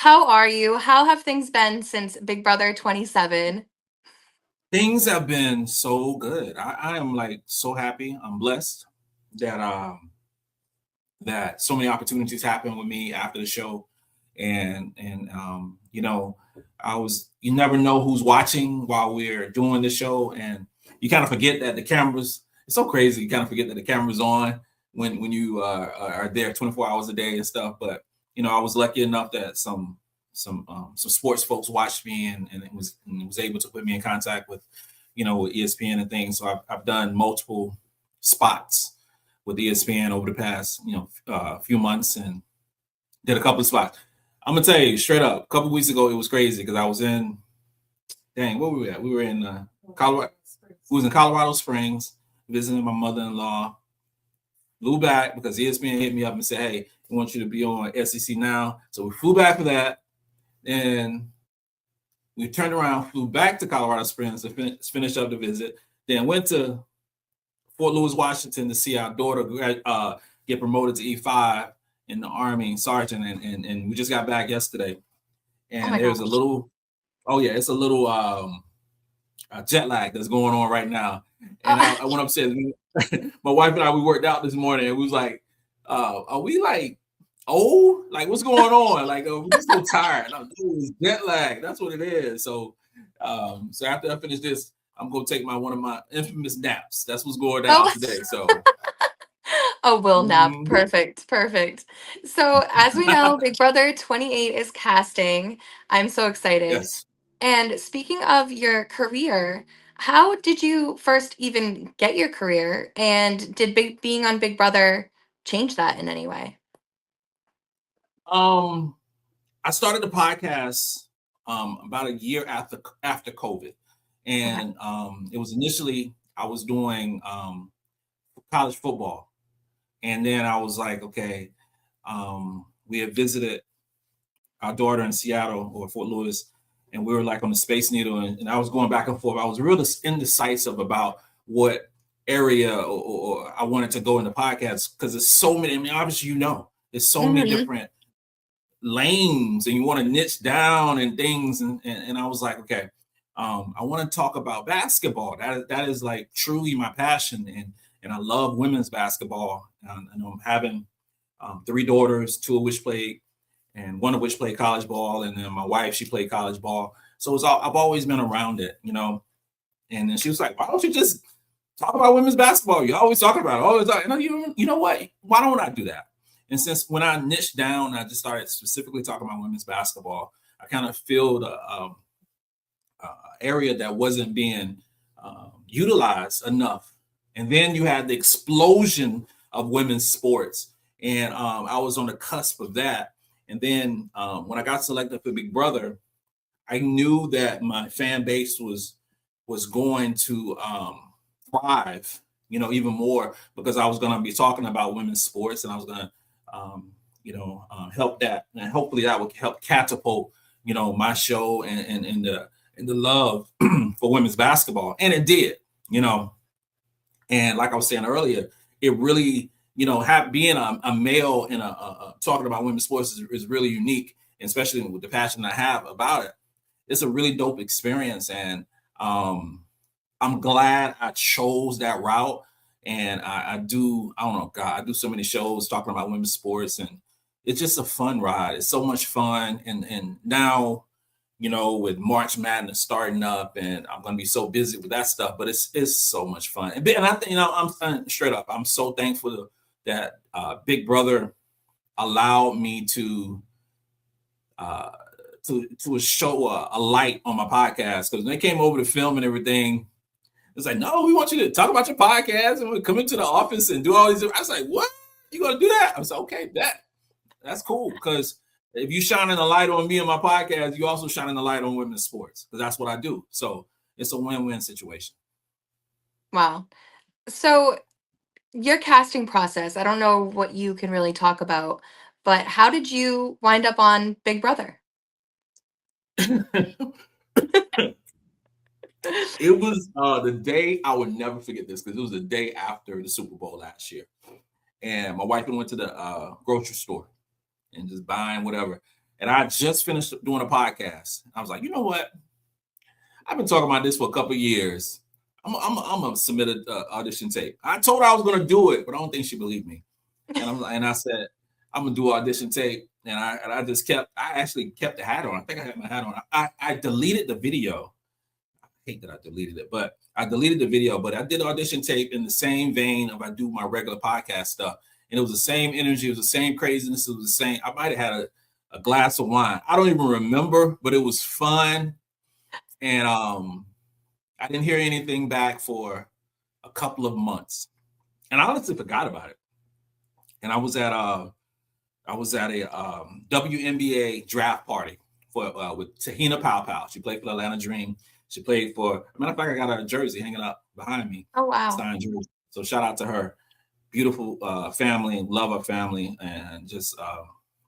How are you? How have things been since Big Brother 27? Things have been so good. I am like so happy. I'm blessed that that so many opportunities happened with me after the show, and I was you never know who's watching while we're doing the show, and you kind of forget that the cameras. It's so crazy. You kind of forget that the camera's on when you are there 24 hours a day and stuff. But I was lucky enough that some sports folks watched me and it was able to put me in contact with with ESPN and things. So I've done multiple spots with ESPN over the past few months and did a couple of spots. I'm gonna tell you straight up. A couple of weeks ago, it was crazy because I was in dang, where were we at? We were in Colorado. We was in Colorado Springs visiting my mother-in-law. Flew back because ESPN hit me up and said, "Hey, we want you to be on SEC now." So we flew back for that, and we turned around, flew back to Colorado Springs to finish up the visit. Then went to Fort Lewis, Washington, to see our daughter get promoted to E5 in the Army sergeant, and we just got back yesterday. Oh And my there's a gosh. little, oh yeah, it's a little jet lag that's going on right now. And Uh, I went upstairs. My wife and I we worked out this morning, and we was like, "Are we like old? Like what's going on? Like we're just so tired." And I'm, "Dude, it's jet lag. That's what it is." So after I finish this, I'm gonna take one of my infamous naps. That's what's going down oh, today. So a will nap. mhm, Perfect. Perfect. So, as we know, Big Brother 28 is casting. I'm so excited. yes. And speaking of your career, how did you first even get your career? And did being on Big Brother change that in any way? Um, I started the podcast about a year after COVID, Okay. and it was initially I was doing college football, and then I was like, okay, we had visited our daughter in Seattle or Fort Lewis, and we were like on the Space Needle, and I was going back and forth. I was really indecisive about what area or I wanted to go in the podcast because there's so many. I mean, obviously, there's so many Hmm. different lanes and you want to niche down and things and I was like, okay, I want to talk about basketball. That is like truly my passion, and I love women's basketball. I know I'm having three daughters, two of which played and one of which played college ball, and then my wife, she played college ball. So I've always been around it. And then she was like, why don't you just talk about women's basketball? You always talk about it. Always talk. And you know what? Why don't I do that? And since when I niched down, I just started specifically talking about women's basketball. I kind of filled a area that wasn't being utilized enough. And then you had the explosion of women's sports, and I was on the cusp of that. And then when I got selected for Big Brother, I knew that my fan base was going to thrive, even more because I was going to be talking about women's sports, and I was going to, help that, and hopefully that would help catapult, my show and the love for women's basketball, and it did, you know. And like I was saying earlier, it really, have being a male and talking about women's sports is really unique, especially with the passion I have about it. It's a really dope experience, and I'm glad I chose that route. And I don't know, God, I do so many shows talking about women's sports, and it's just a fun ride. It's so much fun, and now, with March Madness starting up, and I'm gonna be so busy with that stuff, but it's so much fun. And I think, I'm straight up. I'm so thankful that Big Brother allowed me uh, to show a light on my podcast, because when they came over to film and everything, it's like, no, we want you to talk about your podcast and we come into the office and do all these. I was like, what? You gonna do that? I was like, okay, that's cool, because if you shining a light on me and my podcast, you also shining a light on women's sports, because that's what I do. So it's a win-win situation. Wow. So, your casting process, I don't know what you can really talk about, but how did you wind up on Big Brother? It was the day, I would never forget this, because it was the day after the Super Bowl last year, and my wife went to the grocery store and just buying whatever. and I just finished doing a podcast. I was like, you know what? I've been talking about this for a couple of years. I'm gonna submit an audition tape. I told her I was gonna do it, but I don't think she believed me. And I said I'm gonna do audition tape, and I just I actually kept the hat on. I think I had my hat on. I deleted the video. I hate that I deleted it, but I deleted the video. But I did audition tape in the same vein of I do my regular podcast stuff, and it was the same energy, it was the same craziness, it was the same. I might have had a glass of wine. I don't even remember, but it was fun. And I didn't hear anything back for a couple of months, and I honestly forgot about it. And I was at a WNBA draft party for with Tahina Pow. She played for the Atlanta Dream. She played for. As a matter of fact, I got her jersey hanging up behind me. Oh, wow. Signed jersey. So shout out to her. Beautiful family, love her family, and just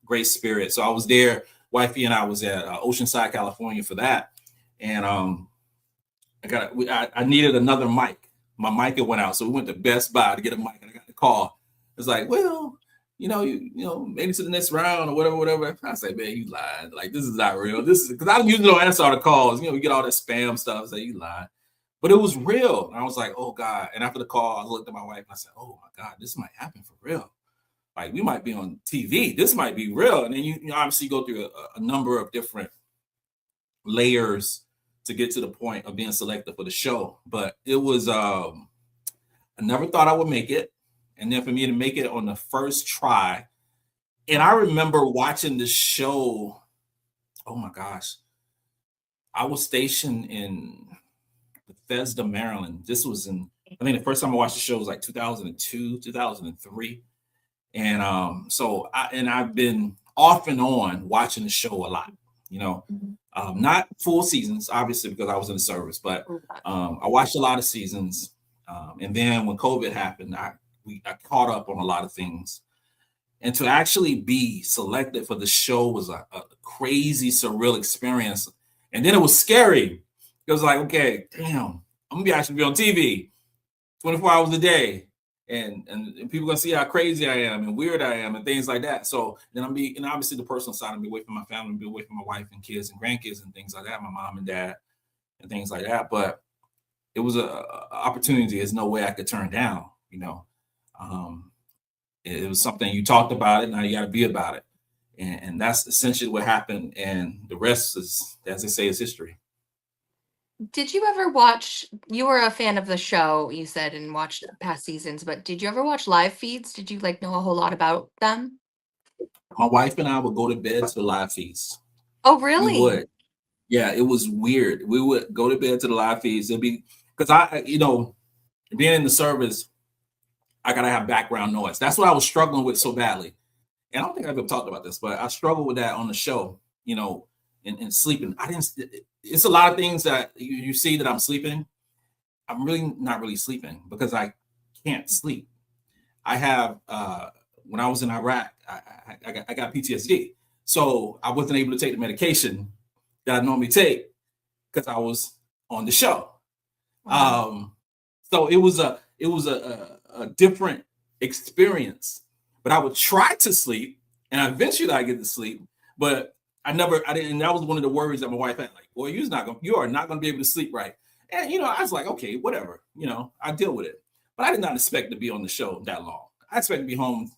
great spirit. So I was there. Wifey and I was at Oceanside, California for that, and I needed another mic. My mic had went out, so we went to Best Buy to get a mic, and I got the call. It's like, well, maybe to the next round or whatever. I say, man, you lied. Like, this is not real. This is because I usually don't answer all the calls. You get all that spam stuff. I say, you lied. But it was real. And I was like, oh God. And after the call, I looked at my wife and I said, oh my God, this might happen for real. Like, we might be on TV. This might be real. And then you obviously go through a number of different layers to get to the point of being selected for the show. But it was I never thought I would make it. And then for me to make it on the first try, and I remember watching the show. Oh my gosh. I was stationed in Bethesda, Maryland. This was the first time I watched the show was like 2002, 2003. And I've been off and on watching the show a lot, not full seasons, obviously, because I was in the service, but I watched a lot of seasons. And then when COVID happened, I caught up on a lot of things. And to actually be selected for the show was a crazy, surreal experience. And then it was scary. It was like, okay, damn, I'm gonna actually be on TV 24 hours a day. And people gonna see how crazy I am and weird I am and things like that. So then and obviously the personal side, I'm be away from my family, be away from my wife and kids and grandkids and things like that, my mom and dad and things like that. But it was a opportunity. There's no way I could turn down, it was something you talked about it. Now you got to be about it. And that's essentially what happened. And the rest is, as they say, is history. Did you ever watch, you were a fan of the show, you said, and watched past seasons, but did you ever watch live feeds? Did you know a whole lot about them? My wife and I would go to bed to the live feeds. Oh, We really? would. Yeah, it was weird. We would go to bed to the live feeds. It'd be because being in the service, I gotta have background noise. That's what I was struggling with so badly. And I don't think I've ever talked about this, but I struggled with that on the show, and sleeping. It's a lot of things that you see that I'm sleeping. I'm really not really sleeping because I can't sleep. I have, when I was in Iraq, I got PTSD. So I wasn't able to take the medication that I normally take because I was on the show. Wow. So it was a different experience, but I would try to sleep and eventually I get to sleep, but I didn't. And that was one of the worries that my wife had, like, boy, you are not going to be able to sleep right. And, I was like, okay, whatever, I deal with it, but I did not expect to be on the show that long. I expect to be home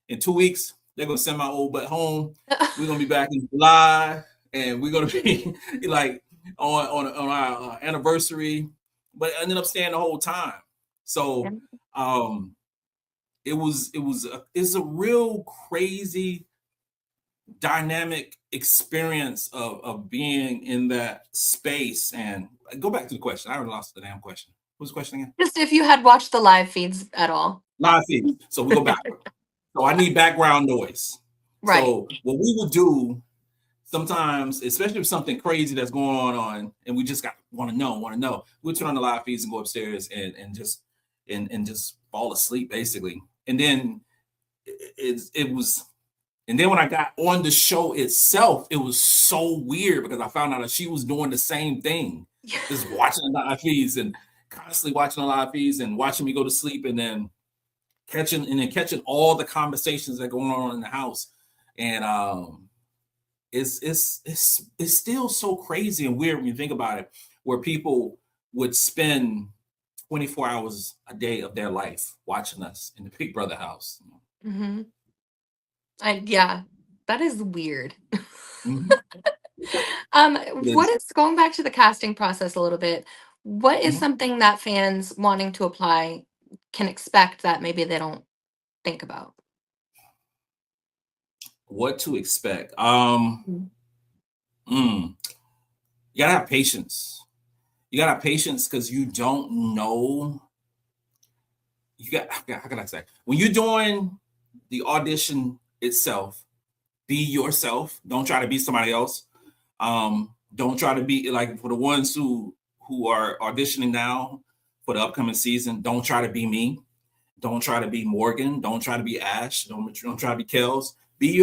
in 2 weeks. They're going to send my old butt home. We're going to be back in July and we're going to be like on our anniversary, but I ended up staying the whole time. So it's a real crazy dynamic experience of being in that space. And go back to the question. I already lost the damn question. What's the question again? Just if you had watched the live feeds at all. Live feed. So we go backward. So I need background noise. Right. So what we would do sometimes, especially if something crazy that's going on, and we just want to know, we'll turn on the live feeds and go upstairs and just fall asleep basically. And then and then when I got on the show itself, it was so weird because I found out that she was doing the same thing, just watching the live feeds and constantly watching the live feeds and watching me go to sleep, and then catching all the conversations that are going on in the house. And it's still so crazy and weird when you think about it, where people would spend 24 hours a day of their life watching us in the Big Brother house. Hmm. Yeah, that is weird. Mhm. It What is. is going back to the casting process a little bit? What is Mhm. something that fans wanting to apply can expect that maybe they don't think about? What to expect? Mm. Mm, you gotta have patience. You gotta have patience because you don't know. How can I say? When you're doing the audition itself, be yourself. Don't try to be somebody else. Don't try to be like for the ones who are auditioning now for the upcoming season. Don't try to be me. Don't try to be Morgan. Don't try to be Ash. Don't try to be Kels. Be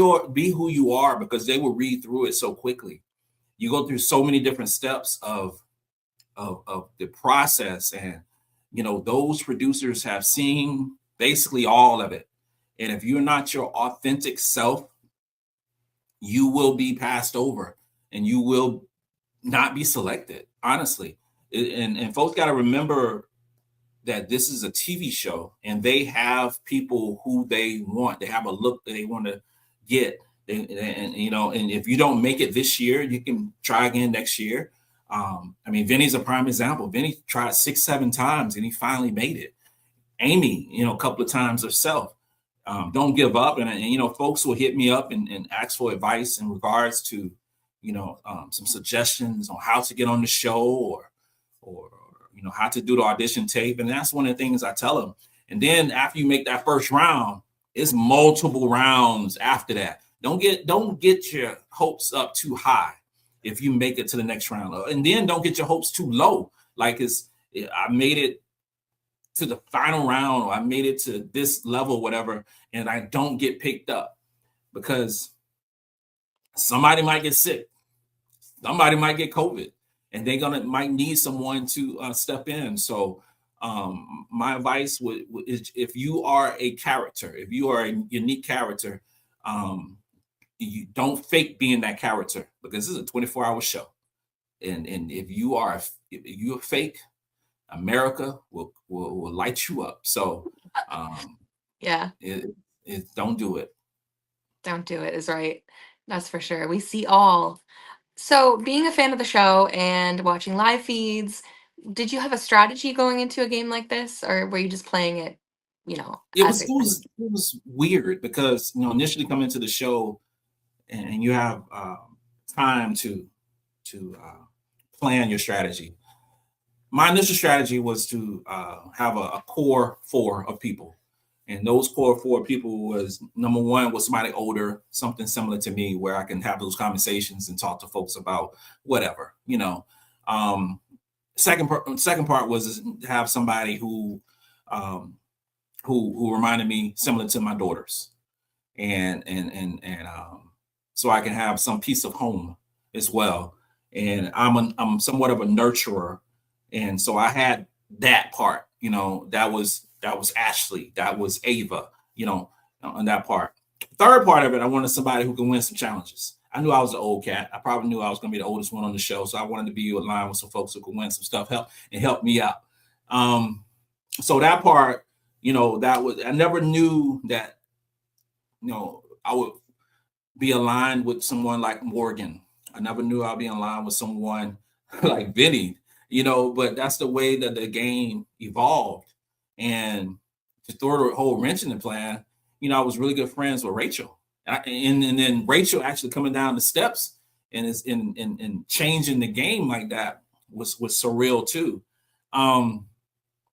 who you are because they will read through it so quickly. You go through so many different steps of the process, and those producers have seen basically all of it. And if you're not your authentic self, you will be passed over and you will not be selected, honestly. And folks got to remember that this is a TV show and they have people who they want. They have a look that they want to get. And if you don't make it this year, you can try again next year. I mean, Vinny's a prime example. Vinny tried 6, 7 times and he finally made it. Amy, a couple of times herself. Don't give up. And folks will hit me up and ask for advice in regards to, some suggestions on how to get on the show or how to do the audition tape. And that's one of the things I tell them. And then after you make that first round, it's multiple rounds after that. Don't get your hopes up too high if you make it to the next round. And then don't get your hopes too low. Like I made it to the final round or I made it to this level, whatever, and I don't get picked up because somebody might get sick, somebody might get COVID, and they're gonna might need someone to step in. So my advice is if you are a character, if you are a unique character, um, you don't fake being that character because this is a 24-hour show. And if you're fake, America will light you up. So um, Yeah, don't do it. don't do it is right. That's for sure. We see all. So, being a fan of the show and watching live feeds, did you have a strategy going into a game like this, or were you just playing it, It as was it it went? was it was weird because initially coming to the show and you have time to plan your strategy. My initial strategy was to have a core four of people, and those core four people was number one was somebody older, something similar to me, where I can have those conversations and talk to folks about whatever. Um, second part was to have somebody um, who reminded me similar to my daughters, and so I can have some piece of home as well. And I'm somewhat of a nurturer, and so I had that part. That was Ashley, that was Ava. On that part. Third part of it, I wanted somebody who can win some challenges. I knew I was an old cat. I probably knew I was going to be the oldest one on the show, so I wanted to be aligned with some folks who could win some stuff, help me out. Um, so that part, that was I never knew that I would be aligned with someone like Morgan. I never knew I'd be aligned with someone like Vinny, but that's the way that the game evolved. And to throw the whole wrench in the plan, I was really good friends with Rachel. And then Rachel actually coming down the steps and is in changing the game like that was surreal too. Um,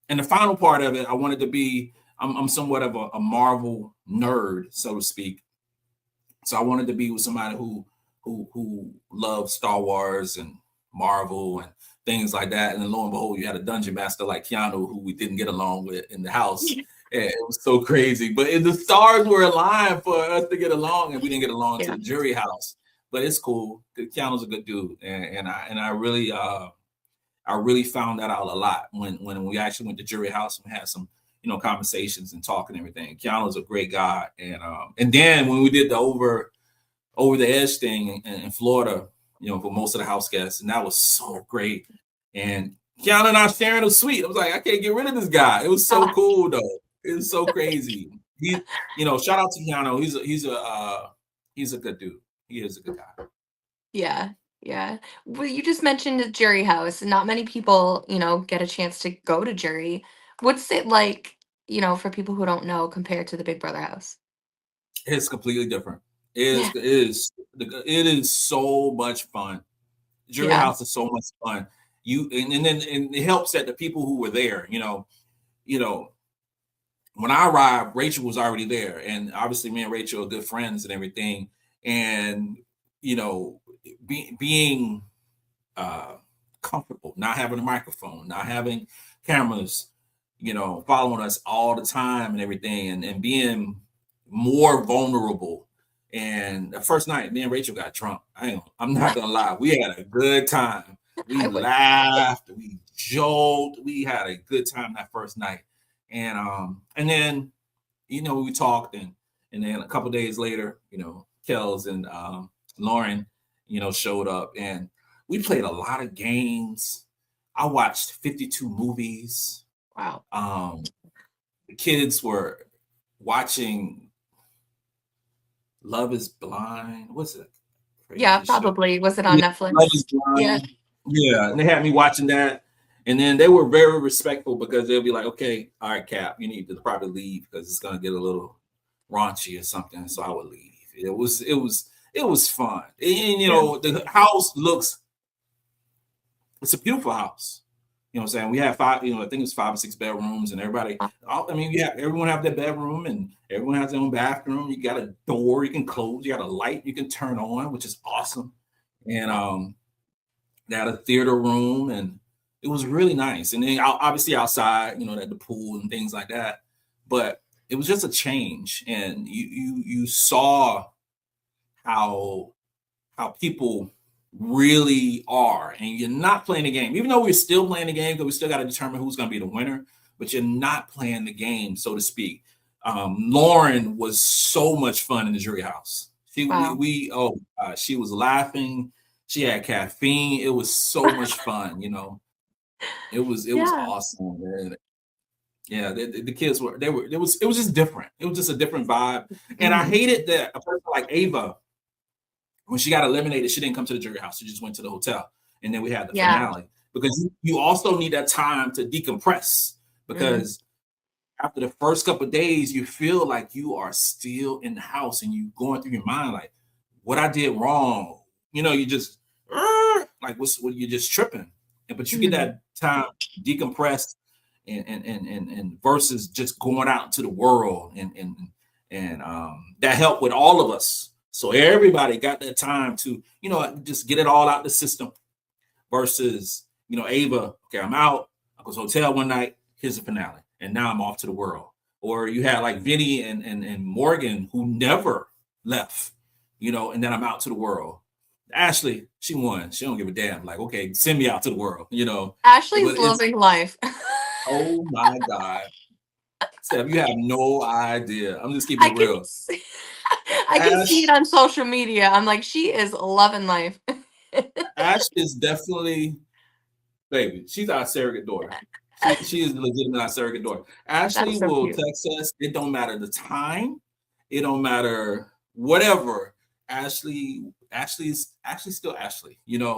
and the final part of it, I wanted to be, I'm somewhat of a Marvel nerd, so to speak. So I wanted to be with somebody who loves Star Wars and Marvel and things like that. And then lo and behold, you had a dungeon master like Keanu who we didn't get along with in the house. And it was so crazy. But the stars were aligned for us to get along, and we didn't get along to Yeah. the jury house. But it's cool. Keanu's a good dude, and I really found that out a lot when we actually went to jury house and had some conversations and talking and everything. Keanu's a great guy, and then when we did the over over the edge thing in Florida, for most of the house guests, and that was so great. And Keanu and I sharing a suite. I was like, I can't get rid of this guy. It was so Ah, cool though. It was so crazy. He, shout out to Keanu. He's a good dude. He is a good guy. yeah, yeah. Well, you just mentioned the jury house, and not many people, get a chance to go to jury. What's it like, for people who don't know, compared to the Big Brother house? It's completely different. Yeah, It is so much fun. Jury yeah. house is so much fun. And it helps that the people who were there, you know, when I arrived, Rachel was already there, and obviously me and Rachel are good friends and everything. And you know, being uh, comfortable, not having a microphone, not having cameras, following us all the time and everything, and being more vulnerable. And the first night, me and Rachel got drunk. I'm not gonna lie, we had a good time. We I would. laughed, we joked, we had a good time that first night. And then we talked, and then a couple days later, Kels and Lauren, showed up, and we played a lot of games. I watched 52 movies. Wow. The kids were watching Love is Blind. What's it? Yeah, Crazy show. probably. Was it on Yeah, Love Netflix? is Yeah. Blind. Yeah, and they had me watching that. And then they were very respectful because they'll be like, okay, all right, Cap, you need to probably leave because it's gonna get a little raunchy or something. So I would leave. It was fun. And Yeah. the house looks, it's a beautiful house. You know what I'm saying? We have five, I think it's 5 or 6 bedrooms, and everybody, I mean, everyone have their bedroom, and everyone has their own bathroom. You got a door you can close, you got a light you can turn on, which is awesome. And they had a theater room, and it was really nice. And then obviously outside, they had the pool and things like that. But it was just a change, and you saw how people really are, and you're not playing the game. Even though we're still playing the game, because we still got to determine who's going to be the winner, but you're not playing the game, so to speak. Lauren was so much fun in the jury house. She Wow. we oh she was laughing. She had caffeine. It was so much fun. It was Yeah. awesome, man. Yeah, the kids were they were it was just different. It was just a different vibe, and I Mhm. hated that a person like Ava, when she got eliminated, she didn't come to the jury house. She just went to the hotel, and then we had the Yeah. finale, because you also need that time to decompress, Mhm. because after the first couple of days, you feel like you are still in the house, and you going through your mind like, what I did wrong. You just like what you're just tripping, but you get Mhm. that time to decompress, and versus just going out into the world, and that helped with all of us. So everybody got that time to just get it all out the system. Versus Ava, okay, I'm out. I go to the hotel one night. Here's the finale, and now I'm off to the world. Or you had like Vinny and Morgan, who never left, and then I'm out to the world. Ashley, she won. She don't give a damn. Like, okay, send me out to the world. Ashley's But it's, loving life. oh my God. Steph, you have no idea. I'm just keeping I it can real. see, I can see it Ash on social media. I'm like, she is loving life. Ash is definitely, baby, she's our surrogate daughter. She is legitimate our surrogate daughter. Ashley That's so will cute. text us. It don't matter the time. It don't matter whatever. Ashley's still Ashley. Yeah.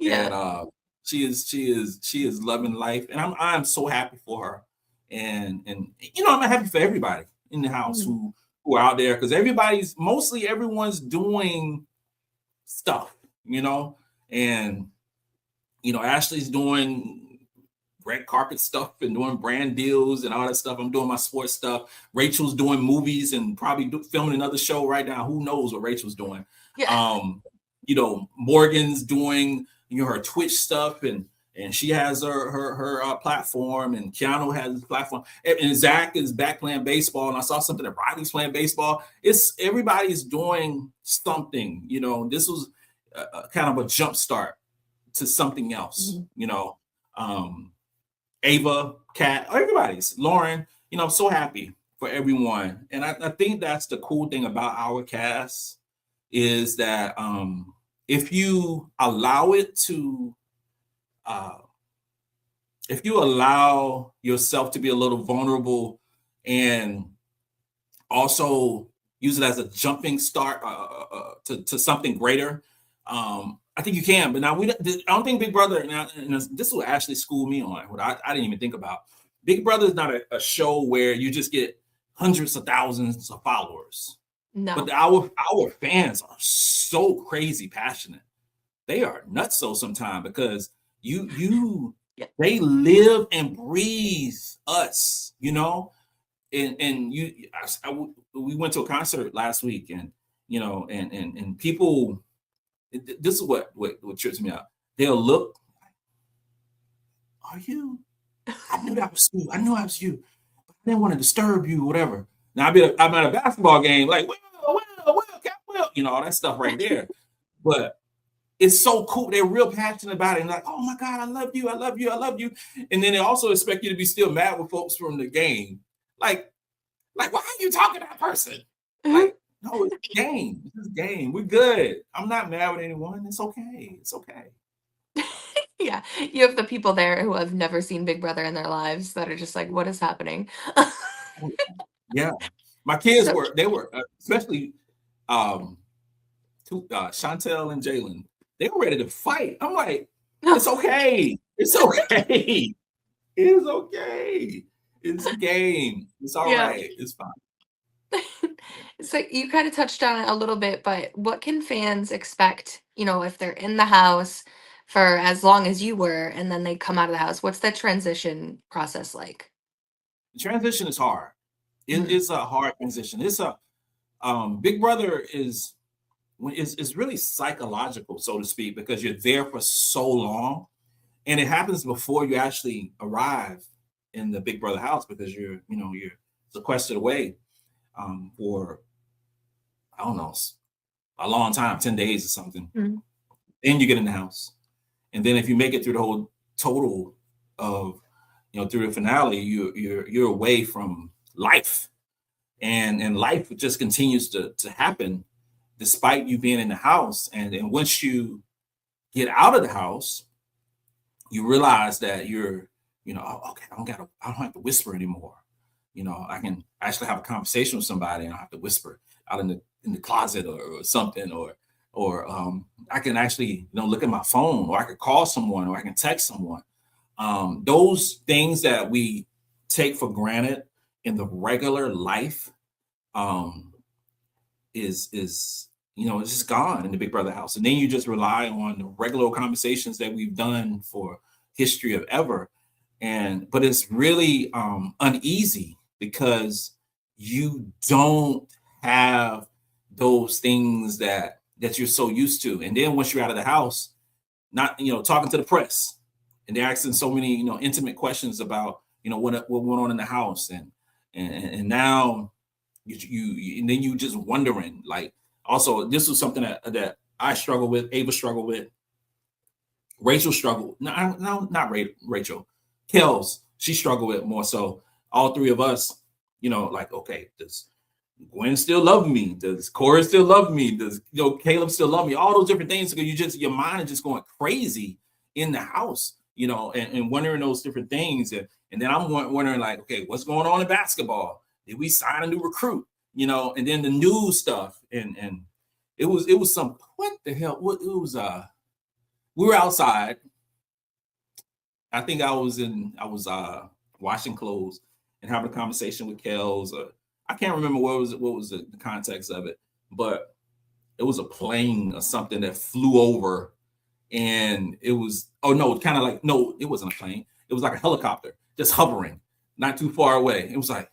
And she is loving life, and I'm so happy for her. And I'm happy for everybody in the house Mhm. who are out there, because mostly everyone's doing stuff, you know, and Ashley's doing red carpet stuff and doing brand deals and all that stuff. I'm doing my sports stuff. Rachel's doing movies and probably filming another show right now. Who knows what Rachel's doing? Yeah. Um, Morgan's doing her Twitch stuff, and she has her platform, and Keanu has his platform, and Zach is back playing baseball. And I saw something that Riley's playing baseball. It's everybody's doing something. This was kind of a jump start to something else. Mhm. Um, Ava, Kat, everybody's Lauren. I'm so happy for everyone, and I think that's the cool thing about our cast is that if you allow it to, uh, if you allow yourself to be a little vulnerable and also use it as a jumping start to something greater. I think you can, but now I don't think Big Brother. And this will actually school me on what I didn't even think about. Big Brother is not a show where you just get hundreds of thousands of followers, but No. our fans are so crazy passionate. They are nuts so sometimes because you Yeah. they live and breathe us, you know, and we went to a concert last week, and and people. This is what trips me out. They'll look. Are you? I knew that was you. I knew that was you. I didn't want to disturb you, whatever. Now I'm at a basketball game, like Cap Will, all that stuff right there. But it's so cool. They're real passionate about it, and like, oh my God, I love you, I love you, I love you. And then they also expect you to be still mad with folks from the game, like. Like, why are you talking to that person? Like, no, it's a game. It's a game. We're good. I'm not mad with anyone. It's okay. It's okay. Yeah, you have the people there who have never seen Big Brother in their lives that are just like, "What is happening?" Oh, yeah. My kids So they were especially um Chantel and Jalen. They were ready to fight. I'm like, it's okay. It's okay. It's okay. It's a game. It's all yeah. right. It's fine. So you kind of touched on it a little bit, but what can fans expect, if they're in the house for as long as you were and then they come out of the house? What's that transition process like? The transition is hard. Mhm. It's a hard transition. It's a Big Brother is really psychological, so to speak, because you're there for so long, and it happens before you actually arrive in the Big Brother house because you're sequestered away for I don't know a long time, 10 days or something. Mhm. Then you get in the house, and then if you make it through the whole total of through the finale, you're away from life, and life just continues to happen despite you being in the house. And once you get out of the house, you realize that oh, okay, I don't have to whisper anymore. I can actually have a conversation with somebody, and I don't have to whisper out in the closet or something, or I can actually look at my phone, or I could call someone, or I can text someone. Those things that we take for granted in the regular life um, is it's just gone in the Big Brother house, and then you just rely on the regular conversations that we've done for history of ever, and but it's really uneasy because you don't have those things that you're so used to, and then once you're out of the house, not talking to the press, and they're asking so many intimate questions about what went on in the house, and now and then you just wondering, like, also this was something that I struggle with, Ava struggled with, Rachel struggled, no, not Rachel, Kels, she struggled with more so. All three of us, like, okay, does Gwen still love me? Does Corey still love me? Does Caleb still love me? All those different things because your mind is just going crazy in the house, and wondering those different things. And then I'm wondering, like, okay, what's going on in basketball? Did we sign a new recruit? And then the news stuff, and it was some, what the hell? What it was we were outside. I think I was washing clothes and having a conversation with Kels. I can't remember what was the context of it, but it was a plane or something that flew over, and it was, oh no, kind of like, no, it wasn't a plane. It was like a helicopter just hovering not too far away. It was like,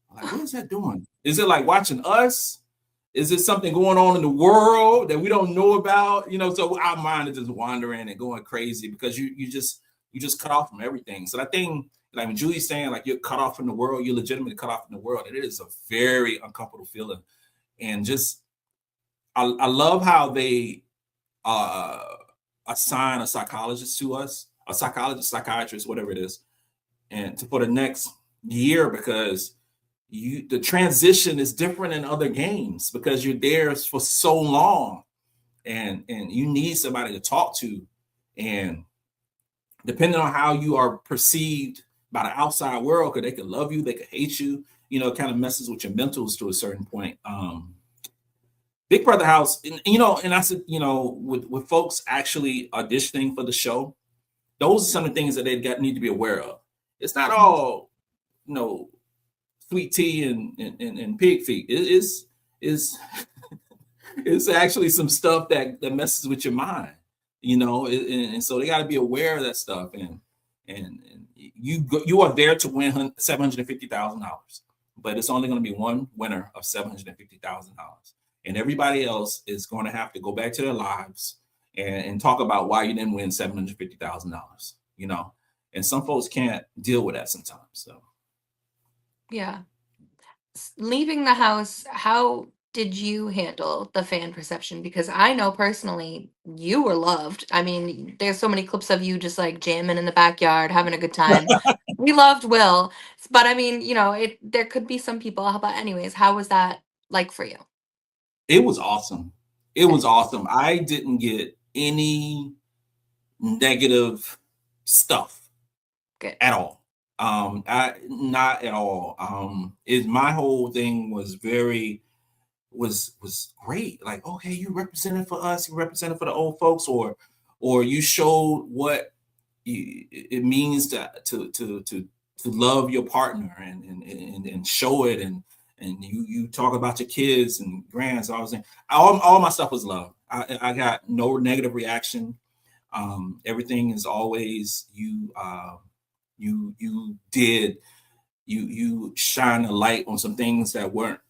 what is that doing? Is it like watching us? Is it something going on in the world that we don't know about? So our mind is just wandering and going crazy because you just cut off from everything. So that thing, like when Julie's saying, like, you're cut off from the world, you're legitimately cut off from the world. And it is a very uncomfortable feeling. And just I love how they uh assign a psychologist to us, a psychologist, psychiatrist, whatever it is, and for the next year, because the transition is different in other games because you're there for so long, and you need somebody to talk to, and depending on how you are perceived by the outside world, because they could love you, they could hate you, it kind of messes with your mentals to a certain point. Big Brother House, and I said, with folks actually auditioning for the show, those are some of the things that need to be aware of. It's not Mhm. all, you know, sweet tea and pig feet. Is it's actually some stuff that messes with your mind, and so they got to be aware of that stuff. And you are there to win $750,000, but it's only going to be one winner of $750,000, and everybody else is going to have to go back to their lives and talk about why you didn't win $750,000. And some folks can't deal with that sometimes. So Yeah. Leaving the house, how did you handle the fan perception? Because I know personally you were loved. I mean, there's so many clips of you just like jamming in the backyard, having a good time. We loved Will, but I mean, it there could be some people. How about anyways? How was that like for you? it was awesome. It Good, was awesome. I didn't get any negative stuff good. at all. I not at all. Is my whole thing was great. Like, okay, you represented for us, you represented for the old folks, or you showed what it means to love your partner and show it, and you talk about your kids and grands. So I was saying all my stuff was love. I got no negative reaction. Everything is always you did you shine a light on some things that weren't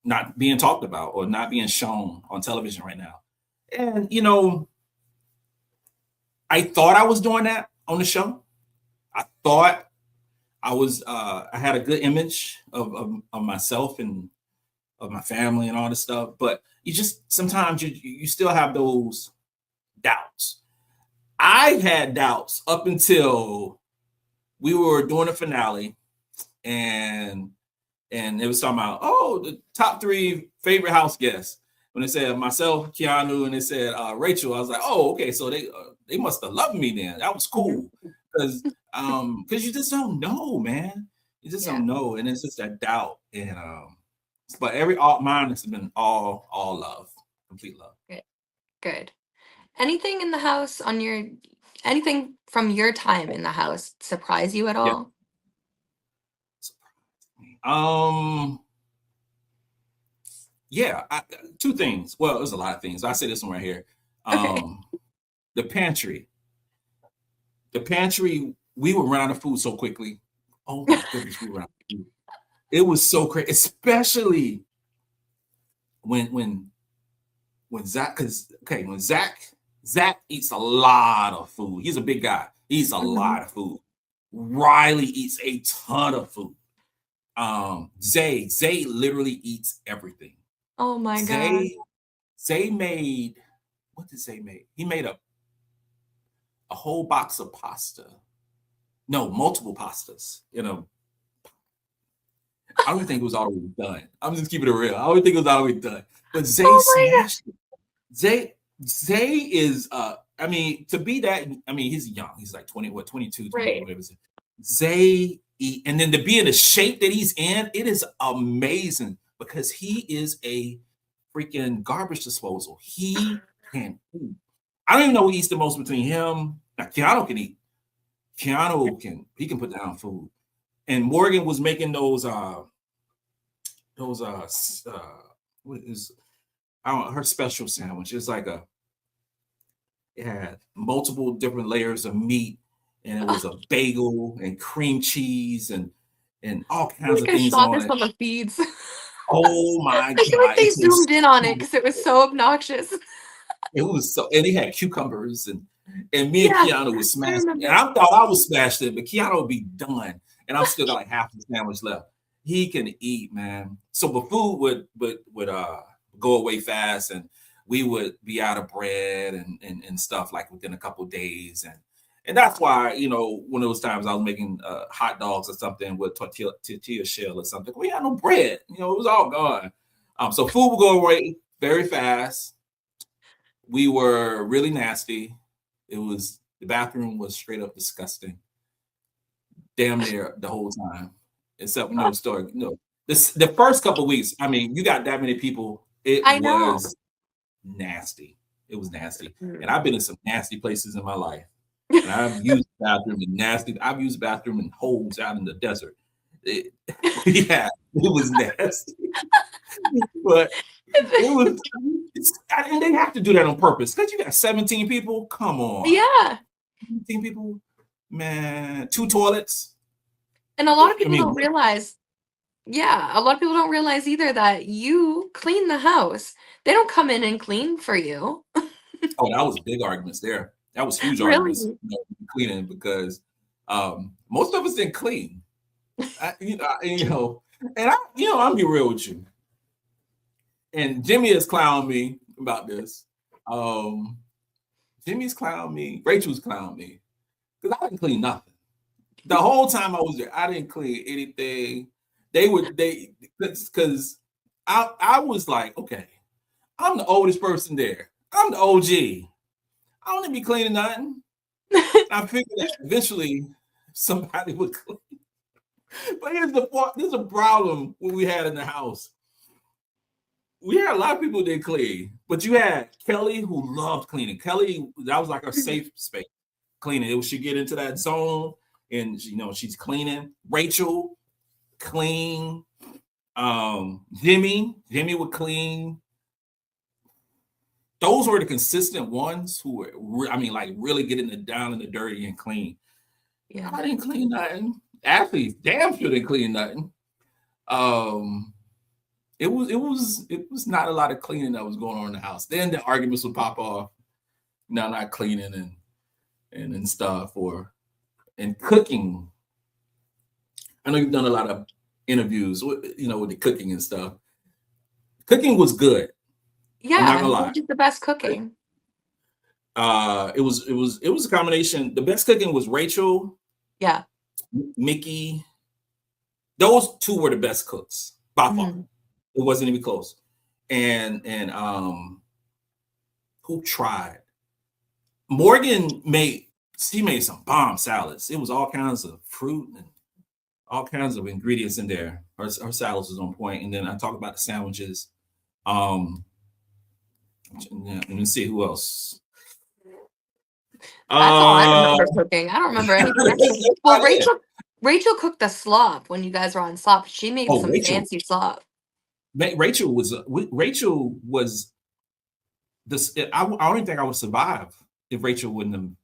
not being talked about or not being shown on television right now. And I thought I was doing that on the show. I thought I had a good image of myself and of my family and all this stuff, but you just sometimes you still have those doubts. I had doubts up until we were doing a finale, and it was talking about, the top three favorite house guests. When they said myself, Keanu, and they said Rachel, I was like, oh, okay, so they must have loved me then. That was Mhm. cool because you just don't know, man. You just Yeah, don't know, and it's just that doubt. And but all mine has been all love, complete love. good, good. Anything in the house anything from your time in the house surprise you at Yeah. all? Yeah, two things. Well, there's a lot of things. I say this one right here. Okay. Um, the pantry. The pantry, we were running out of food so quickly. Oh my goodness, we were out of food. It was so crazy, especially when when Zach, because okay, when Zach eats a lot of food. He's a big guy. He eats a Mhm. lot of food. Riley eats a ton of food. Zay literally eats everything. Oh my god. Zay Zay made what did Zay make? He made a whole box of pasta. No, multiple pastas. I don't even think it was all the way done. I'm just keeping it real. I don't think it was all the way done. But Zay Oh my god. smashed it. Zay is I mean, to be that, I mean, he's young. He's like 20, what, 22, 20, Right. whatever. Zay and then to be in the shape that he's in, it is amazing because he is a freaking garbage disposal. He can eat. I don't even know who eats the most between him. Now, Keanu can eat. He can put down food. And Morgan was making those what is I don't know, her special sandwich. It's like it had multiple different layers of meat, and it was a bagel and cream cheese and all I feel kinds like of I things saw on this it. on the feeds. Oh my I feel like god, they it zoomed tastes in on it so because it was so obnoxious. it was so, and he had cucumbers, and me and Yeah, Keanu was I smashed, and remember. I thought I was smashed it, but Keanu would be done, and I'm still got like half the sandwich left. He can eat, man. So the food would go away fast, and we would be out of bread and stuff like within a couple days, And that's why, one of those times I was making hot dogs or something with tortilla shell or something. We had no bread. It was all gone. So food would go away very fast. We were really nasty. The bathroom was straight up disgusting, damn near the whole time. Except the story. The first couple of weeks, I mean, you got that many people. It I know. was nasty. It was nasty. And Mm. I've been in some nasty places in my life. And I've used bathroom in holes out in the desert. Yeah, it was nasty. But it was, and they have to do that on purpose because you got 17 people. Come on. Yeah. 17 people, man, 2 toilets. And a lot of I people mean, don't realize, yeah, a lot of people don't realize either that you clean the house. They don't come in and clean for you. oh, that was big arguments there. That was huge arguments, Really? cleaning because most of us didn't clean. And I'm be real with you. And Jimmy has clowned me about this. Um, Jimmy's clowned me. Rachel's clowned me because I didn't clean nothing. The whole time I was there, I didn't clean anything. Because I was like, okay, I'm the oldest person there. I'm the OG. I don't need to be cleaning nothing. I figured that eventually somebody would clean. But here's a problem what we had in the house. We had a lot of people that did clean, but you had Kelly who loved cleaning. Kelly, that was like her safe space cleaning. It was she get into that zone and she's cleaning. Rachel, clean. Jimmy would clean. Those were the consistent ones who were, like really getting it down in the dirty and clean. Yeah. I didn't clean nothing. Actually, damn sure didn't clean nothing. It was not a lot of cleaning that was going on in the house. Then the arguments would pop off. Not cleaning and stuff and cooking. I know you've done a lot of interviews with the cooking and stuff. Cooking was good. I'm not Yeah. gonna Who lie. did the best cooking? It was a combination. The best cooking was Rachel, Yeah. Mickey. Those two were the best cooks by far. Mhm. It wasn't even close. And who tried? Morgan made some bomb salads. It was all kinds of fruit and all kinds of ingredients in there. Her salads was on point. And then I talk about the sandwiches. Let me see who else. That's all I Uh, remember cooking. I don't remember anything else. that's Well, about it. Rachel cooked the slop when you guys were on slop. She made Oh, some fancy slop. Rachel was this. I don't even think I would survive if Rachel wouldn't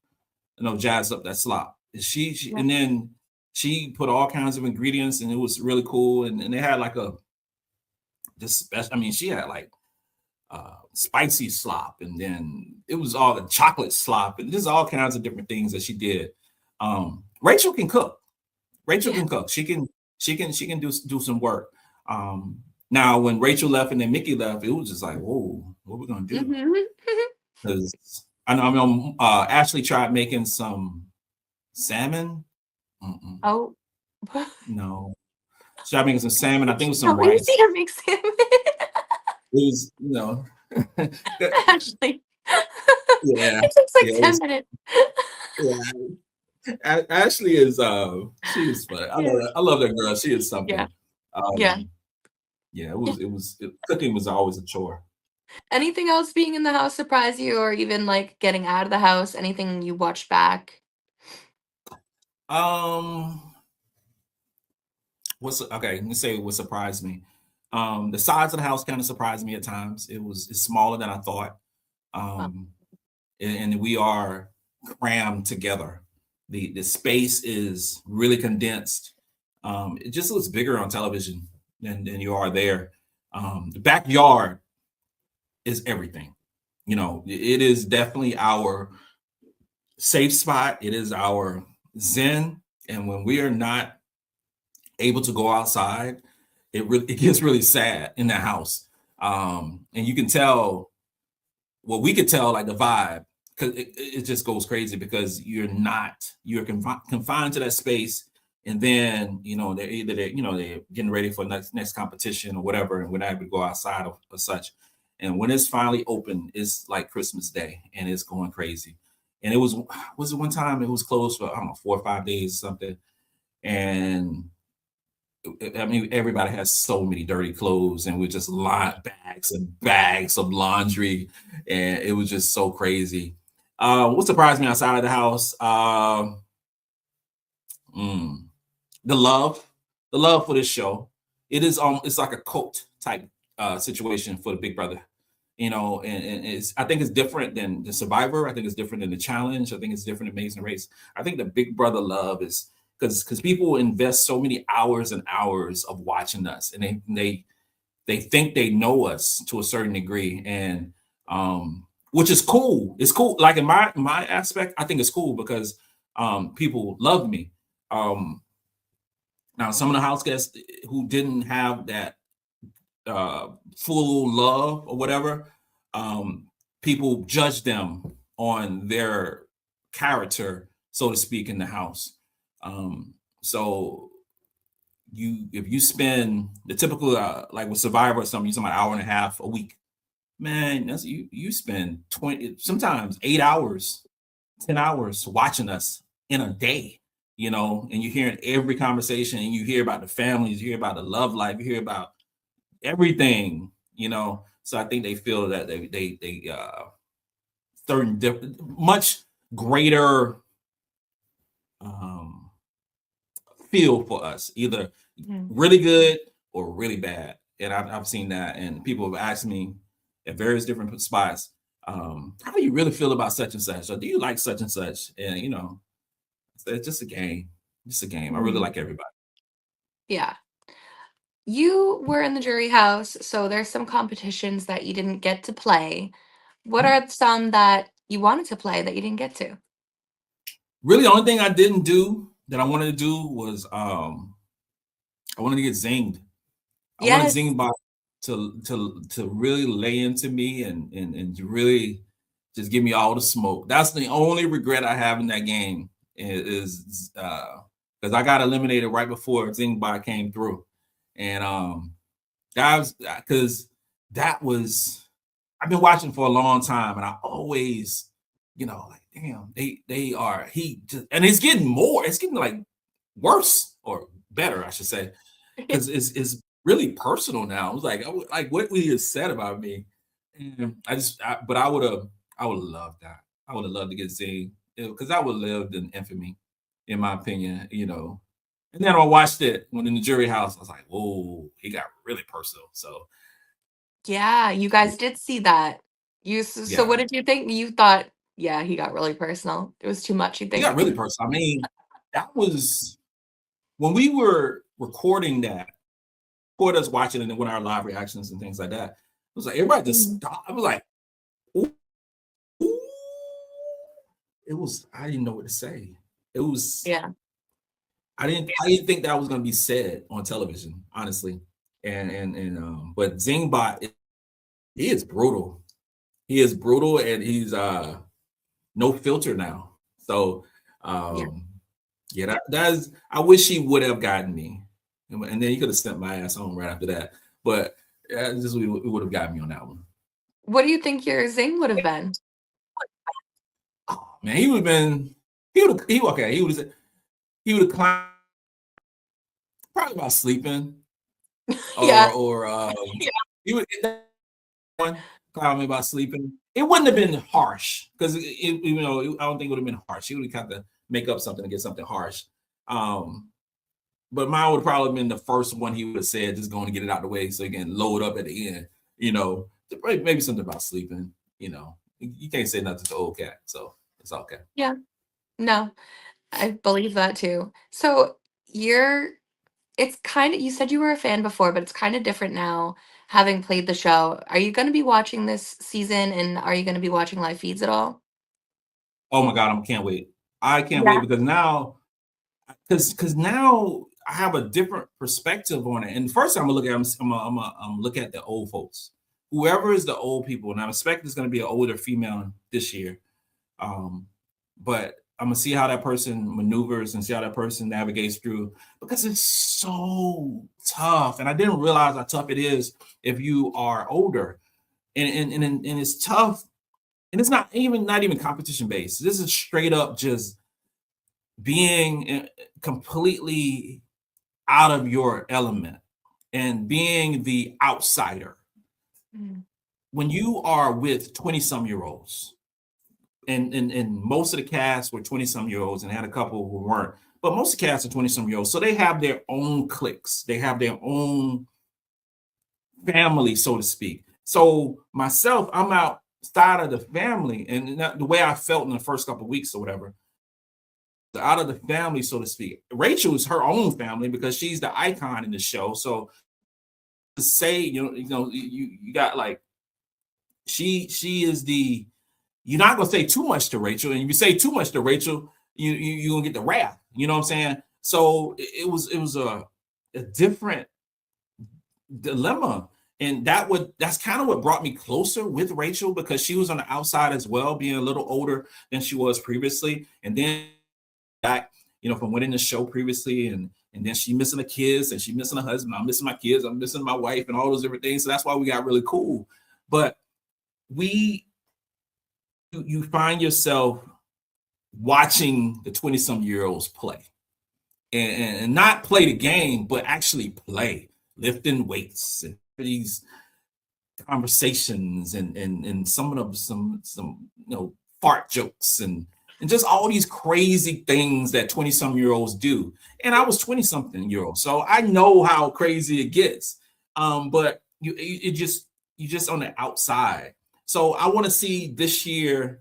have jazzed up that slop. She Yeah. and then she put all kinds of ingredients and it was really cool. And they had like this special. I mean, she had like spicy slop, and then it was all the chocolate slop, and there's all kinds of different things that she did. Rachel can cook. Rachel Yeah. can cook. She can do some work. Now when Rachel left and then Mickey left, it was just like, whoa, what are we gonna do? Hmm. Because I know Ashley tried making some salmon. Mm-mm, Oh. no, she tried making some salmon. I think it was some No, you rice. see her make salmon. It was, Actually. yeah, It takes like yeah, it 10 was, minutes. yeah. Ashley is she is funny. Yeah. I love that girl. She is Yeah. something. Yeah. Yeah, Yeah. cooking was always a chore. Anything else being in the house surprise you, or even like getting out of the house? Anything you watched back? Um, okay? Let me say what surprised me. The size of the house kind of surprised me at times. It's smaller than I thought. Oh, Um, and we are crammed together. The space is really condensed. It just looks bigger on television than you are there. The backyard is everything. It is definitely our safe spot. It is our zen. And when we are not able to go outside, it gets really sad in that house. And you can tell, well, we could tell like the vibe because it just goes crazy because you're confined to that space, and then they're getting ready for next competition or whatever, and we're not able to go outside or such. And when it's finally open, it's like Christmas Day, and it's going crazy. And it was it one time it was closed for, I don't know, 4 or 5 days or something, and I mean, everybody has so many dirty clothes, and we just bags and bags of laundry, and it was just so crazy. What surprised me outside of the house? Mm, the love, the love for this show. It's like a cult type situation for the Big Brother, and it's I think it's different than the Survivor. I think it's different than the Challenge. I think it's different than Amazing Race. I think the Big Brother love is because people invest so many hours and hours of watching us, and they think they know us to a certain degree, and which is cool. It's cool. Like in my aspect, I think it's cool because people love me. Um, Now, some of the house guests who didn't have that full love or whatever, um, people judge them on their character, so to speak, in the house. So if you spend the typical like with Survivor or something, you spend an hour and a half a week, man. That's you spend 20, sometimes 8 hours, 10 hours watching us in a day, and you're hearing every conversation, and you hear about the families, you hear about the love life, you hear about everything. So I think they feel that they certain much greater um feel for us, either Mhm. really good or really bad. And I've seen that, and people have asked me at various different spots, how do you really feel about such and such, or do you like such and such? And it's just a game, just a game. I really Mhm. like everybody. Yeah. You were in the jury house, so there's some competitions that you didn't get to play. What Mhm. are some that you wanted to play that you didn't get to? Really, the only thing I didn't do that I wanted to do was I wanted to get zinged. I wanted Yes. Zingbot to really lay into me and to really just give me all the smoke. That's the only regret I have in that game is because I got eliminated right before Zingbot came through, and that was because that was I've been watching for a long time, and I always, like, damn, they are he just, and it's getting more. It's getting like worse or better, I should say, because it's really personal now. It was like, like what we have said about me, and but I would have loved that. I would have loved to get seen because I would have lived in infamy, in my opinion. And then I watched it when in the jury house. I was like, whoa, he got really personal. So Yeah, you yeah, guys did see that. So what yeah, did you think? You thought, yeah, he got really personal. It was too much, you he got think? really personal. I mean, that was when we were recording that for us watching and then when our live reactions and things like that. It was like everybody just Mhm. stopped. I was like, ooh, ooh. It was, I didn't know what to say. It was, Yeah. I didn't think that was gonna be said on television, honestly. But Zingbot, he is brutal. He is brutal, and he's no filter now. So Yeah. um yeah, that's I wish he would have gotten me. And then he could have sent my ass home right after that. But just it would have gotten me on that one. What do you think your zing would have been? Oh, man, he would have been he would have he okay, he would have climbed probably about sleeping Yeah. or he would get that one climbing about sleeping. It wouldn't have been harsh because I don't think it would have been harsh. He would have kind of make up something to get something harsh. Um, but mine would have probably been the first one he would have said, just going to get it out the way so he can load up at the end. Maybe something about sleeping. You can't say nothing to old cat, so it's okay. Yeah. No, I believe that too. So you're it's kind of you said you were a fan before, but it's kind of different now having played the show. Are you going to be watching this season and are you going to be watching live feeds at all? Oh my god, I can't wait. I can't wait Yeah. because now, because now I have a different perspective on it. And first, I'm gonna look at I'm look at the old folks, whoever is the old people, and I expect it's gonna be an older female this year. Um, but I'm gonna see how that person maneuvers and see how that person navigates through, because it's so tough. And I didn't realize how tough it is if you are older. And it's tough. And it's not even competition based. This is straight up just being completely out of your element and being the outsider. Mm. When you are with 20 some year olds, and most of the cast were 20 some year olds and had a couple who weren't, but most of the cast are 20 some year olds. So they have their own cliques, they have their own family, so to speak. So myself, I'm outside of the family, and the way I felt in the first couple of weeks or whatever, out of the family, so to speak. Rachel is her own family because she's the icon in the show. So to say, you got like she is the you're not gonna say too much to Rachel, and if you say too much to Rachel, you're gonna get the wrath. You know what I'm saying? So it was a different dilemma. And that's kind of what brought me closer with Rachel, because she was on the outside as well, being a little older than she was previously. And then back, from winning the show previously, and then she missing the kids and she missing her husband. I'm missing my kids, I'm missing my wife, and all those different things. So that's why we got really cool. But we you find yourself watching the 20 some year olds play, and not play the game, but actually play, lifting weights and these conversations, and some of them some fart jokes, and just all these crazy things that 20 some year olds do. And I was 20 something year old, so I know how crazy it gets. But you just on the outside. So I want to see this year,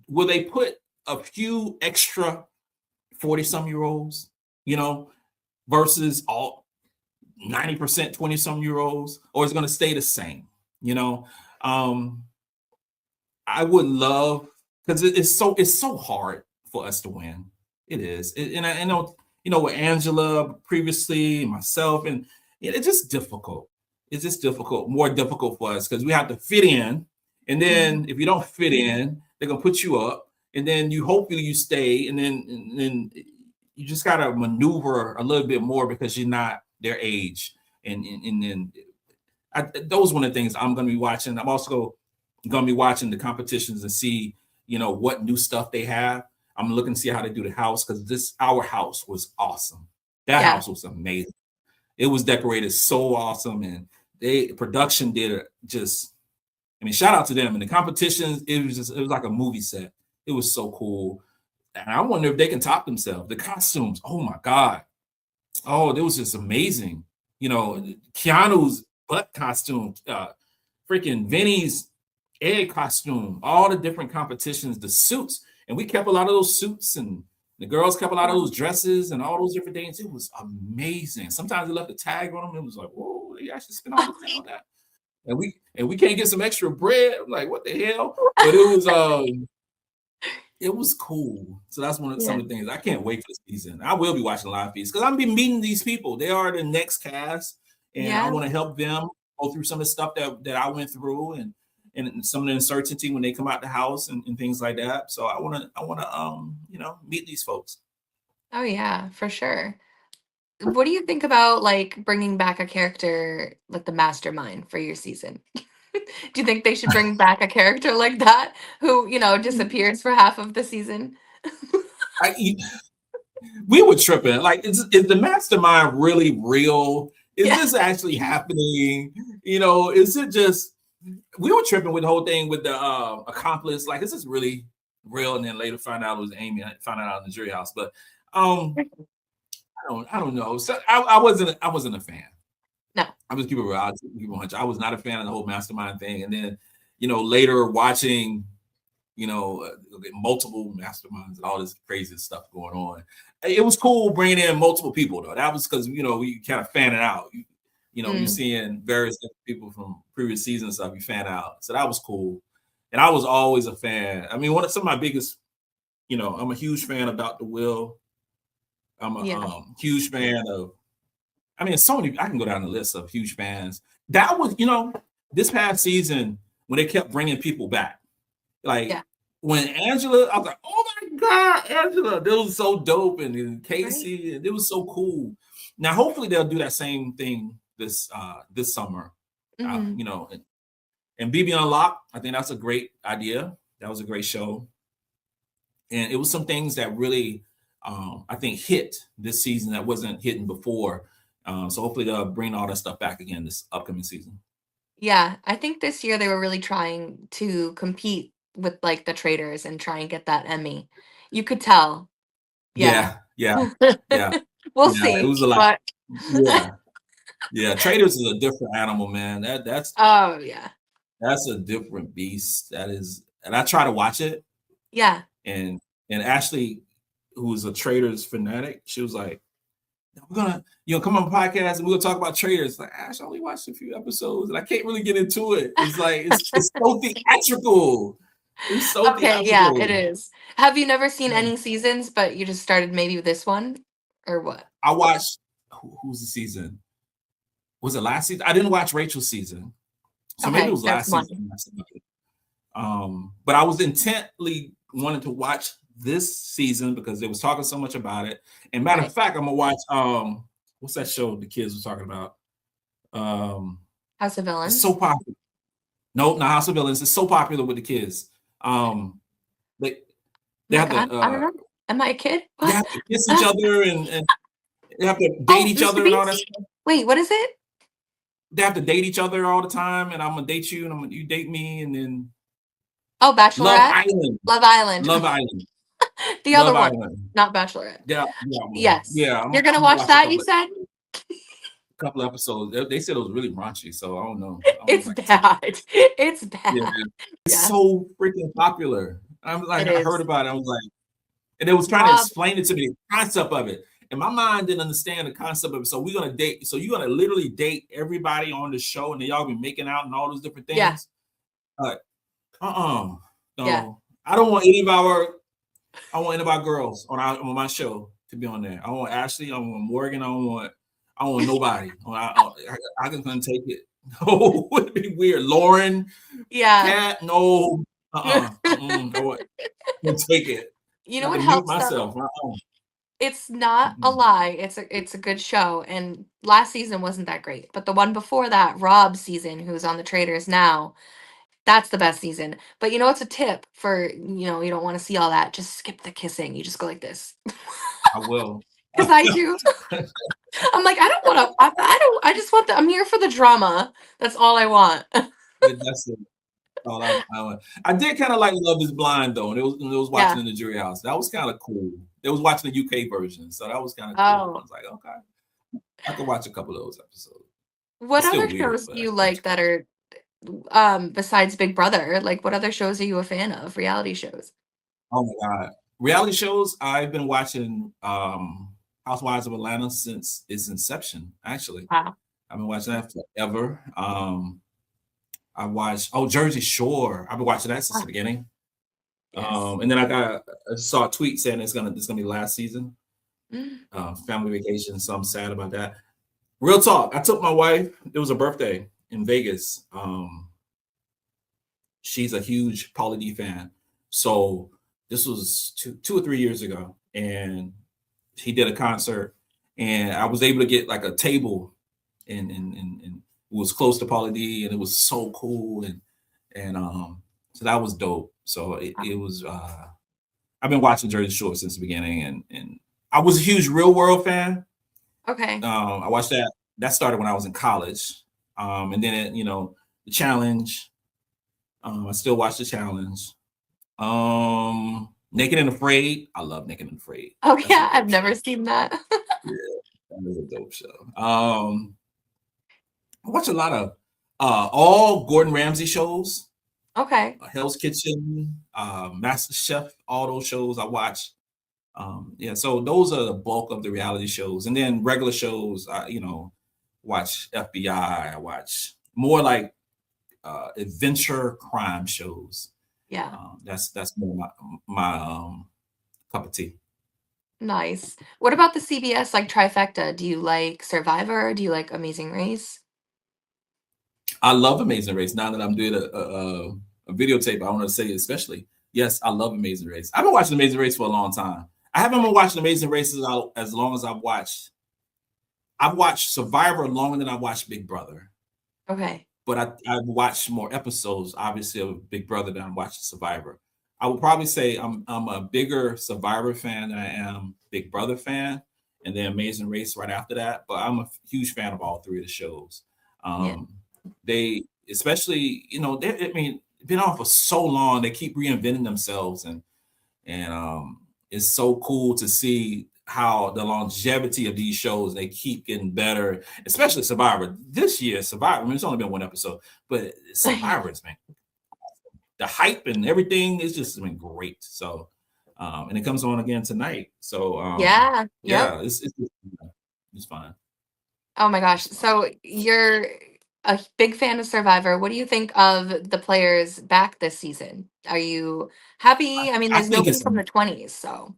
will they put a few extra 40 some year olds, versus all 90% 20 some year olds, or is it going to stay the same? You know, um, I would love, because it's so hard for us to win. It is. And I know, with Angela previously, myself, and it's just difficult. It's just difficult, more difficult for us because we have to fit in. And Mhm. then if you don't fit in, they're gonna put you up. And then hopefully you stay. And then you just gotta maneuver a little bit more because you're not their age. And then those one of the things I'm gonna be watching. I'm also gonna be watching the competitions and see, what new stuff they have. I'm looking to see how they do the house, because our house was awesome. That Yeah. house was amazing. It was decorated so awesome, and production did it just. I mean, shout out to them. And the competitions, it was like a movie set. It was so cool, and I wonder if they can top themselves. The costumes, oh my god, oh, it was just amazing. Keanu's butt costume, freaking Vinny's egg costume, all the different competitions, the suits, and we kept a lot of those suits, and the girls kept a lot of those dresses and all those different things. It was amazing. Sometimes they left a tag on them. It was like, whoa, they actually spent all this money on that, and we can't get some extra bread. I'm like, what the hell? But it was cool. So that's some Yeah. of the things I can't wait for the season. I will be watching live feeds because I'm gonna be meeting these people. They are the next cast, and I Yeah. want to help them go through some of the stuff that I went through, and some of the uncertainty when they come out the house, and things like that. So I wanna meet these folks. Oh yeah, for sure. What do you think about like bringing back a character like the mastermind for your season? Do you think they should bring back a character like that who, disappears for half of the season? I We were tripping. Like, is the mastermind really real? Is Yeah. this actually happening? Is it just we were tripping with the whole thing with the accomplice? Like, is this really real? And then later find out it was Amy. I found out in the jury house. But I don't know. So I wasn't a fan. No. I'm just keep it real. I'll keep it 100. I was not a fan of the whole mastermind thing. And then, later watching, multiple masterminds and all this crazy stuff going on. It was cool bringing in multiple people though. That was because we kind of fan it out. You're Mm, seeing various different people from previous seasons stuff. You fan out, so that was cool. And I was always a fan. I mean, some of my biggest. I'm a huge fan of Dr. Will. I'm a yeah. huge fan of. I mean, so many. I can go down the list of huge fans. That was, this past season when they kept bringing people back. Like Yeah. when Angela, I was like, oh my God, Angela, that was so dope. And Right? Casey, and it was so cool. Now, hopefully they'll do that same thing this summer. Hmm. You know, and BB Unlocked, I think that's a great idea. That was a great show. And it was some things that really I think hit this season that wasn't hitting before. So hopefully they'll bring all that stuff back again this upcoming season. Yeah, I think this year they were really trying to compete with like the traders and try and get that Emmy. You could tell. Yeah. Yeah, yeah, yeah, We'll yeah. It see. was a lot. But Yeah, yeah. Traders is a different animal, man. oh yeah. That's a different beast. That is, and I try to watch it, Yeah. and Ashley, who's a traders fanatic, she was like, we're gonna, come on the podcast and we're gonna talk about traders. Like, Ash, I only watched a few episodes and I can't really get into it. It's like it's so theatrical. It's so Okay, yeah, theatrical. it is. Have you never seen Yeah. any seasons, but you just started maybe with this one? Or what? I watched who's the season? Was it last season? I didn't watch Rachel's season. So maybe it Okay, was that's last one. season. But I was intently wanting to watch this season because they was talking so much about it. And matter of Right. fact, I'm gonna watch what's that show the kids were talking about? Um House of it's so Villains. popular. Nope, not House of Villains. It's so popular with the kids. Um they they My have God, to I don't know. Am I a kid? they What? have to kiss each other and they have to date Oh, each Mr. other and all that Beast? stuff. Wait, what is it? They have to date each other all the time, and I'm gonna date you, and you date me, and then Oh, Love Bachelorette? Island. Love Island. Love Island. The other Love one, Island. not Bachelorette. Yeah, yeah, well, Yes. yeah. You're I'm gonna gonna watch watch a that, you said? couple episodes. They said it was really raunchy, so I don't know. I don't know if It's I can take it. bad. It's Yeah, bad. it's Yeah, so freaking popular. I'm like, it I heard is. about it. I was like, and they was trying to Rob, explain it to me, the concept of it. And my mind didn't understand the concept of it. So we're gonna date. So you're gonna literally date everybody on the show, and then y'all be making out and all those different yeah, things. Like, uh-uh. yeah. No, I don't want any of our. I want any of our girls on my show to be on there. I want Ashley. I want Morgan. I want nobody. I couldn't take it. No, it'd be weird. Lauren, Yeah. Cat, no. I wouldn't take it. You I know have what to mute helps though? myself. It's not a lie. It's a good show, and last season wasn't that great. But the one before that, Rob's season, who's on the Traders now, that's the best season. But you know, it's a tip for, you don't want to see all that. Just skip the kissing. You just go like this. I will. Because I do. I'm like, I don't want to. I don't. I just want the. I'm here for the drama. That's all I want. That's it. All I did kind of like Love Is Blind though, and it was watching Yeah. in the jury house. That was kind of cool. They was watching the UK version, so that was kind of cool. I Oh, was like, okay, I could watch a couple of those episodes. what It's still other weird, shows but do I you could watch like it. that are besides Big Brother? Like, what other shows are you a fan of? Reality shows? Oh my god, reality shows! I've been watching Housewives of Atlanta since its inception. Actually, Wow. I've been watching that forever. I watched Jersey Shore. I've been watching that since the Ah, beginning. yes. And then I saw a tweet saying it's gonna be last season, Mm. family vacation. So I'm sad about that. Real talk. I took my wife. It was her birthday in Vegas. She's a huge Paula D fan. So this was 2 or 3 years ago, and he did a concert, and I was able to get like a table, and it was close to Paula D, and it was so cool, and so that was dope. So it was. I've been watching Jersey Shore since the beginning, and I was a huge Real World fan. Okay. I watched that. That started when I was in college, and then the Challenge. I still watch the Challenge. Naked and Afraid. I love Naked and Afraid. Oh That's a yeah, I've dope never show. seen that. Yeah, that is a dope show. I watch a lot of all Gordon Ramsay shows, Okay. Hell's Kitchen, Master Chef, all those shows I watch. Yeah, so those are the bulk of the reality shows, and then regular shows. Watch FBI. I watch more like adventure crime shows. Yeah. That's more my cup of tea. Nice. What about the CBS like trifecta? Do you like Survivor? Do you like Amazing Race? I love Amazing Race. Now that I'm doing a videotape, I want to say especially, Yes, I love Amazing Race. I've been watching Amazing Race for a long time. I haven't been watching Amazing Races as long as I've watched. I've watched Survivor longer than I've watched Big Brother, Okay. but I've watched more episodes, obviously, of Big Brother than I'm watching Survivor. I would probably say I'm a bigger Survivor fan than I am Big Brother fan, and then Amazing Race right after that. But I'm a huge fan of all three of the shows. Yeah. Um, they, especially, I mean, been on for so long. They keep reinventing themselves, and it's so cool to see how the longevity of these shows, they keep getting better, especially Survivor. This year, Survivor, I mean, it's only been one episode, but Survivor's been, the hype and everything is just been great. So, and it comes on again tonight. So, Yeah. Yep. yeah, it's fine. Oh my gosh. So you're a big fan of Survivor. What do you think of the players back this season? Are you happy? I mean, I there's think nobody it's, from the 20s, so